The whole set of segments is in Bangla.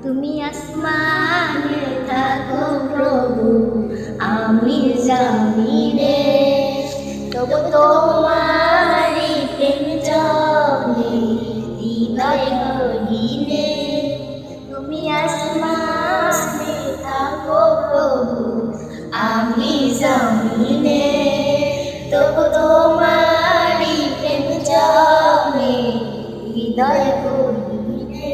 তুমি আসমানে থাকো প্রভু, আমি জামিনে, তবু তোমারি প্রেম জমে হৃদয় গহীনে। তুমি আসমানে থাকো প্রভু, আমি জামিনে, তবু তোমারি প্রেম জমে হৃদয় গহীনে।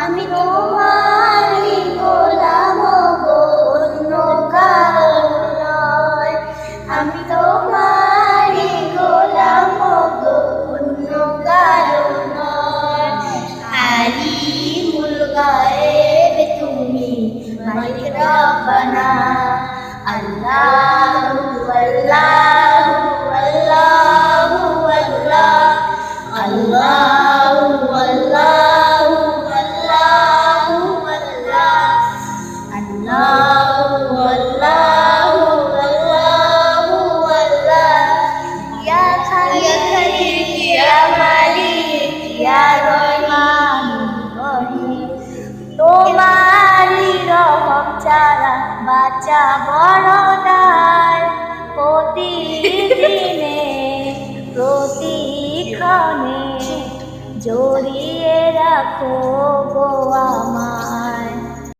আমি তোমারি গোলাম গো, অন্য কারো নয়। আমি তোমারি গোলাম গো, অন্য কারো নয়। আলিমুল গায়েব তুমি, মালিক রব্বানা। আল্লাহু আল্লাহু আল্লাহু আল্লাহ, আল্লাহু আল্লাহু আল্লাহু আল্লাহ, আল্লাহু আল্লাহু আল্লাহু আল্লাহ। ইয়া খালিক ইয়া মালিক ইয়া রহমান রহিম, তোমারি রহম ছাড়া বাঁচা বড় দায়। প্রতিদিনে প্রতিক্ষণে জড়িয়ে রাখো গো আমায়।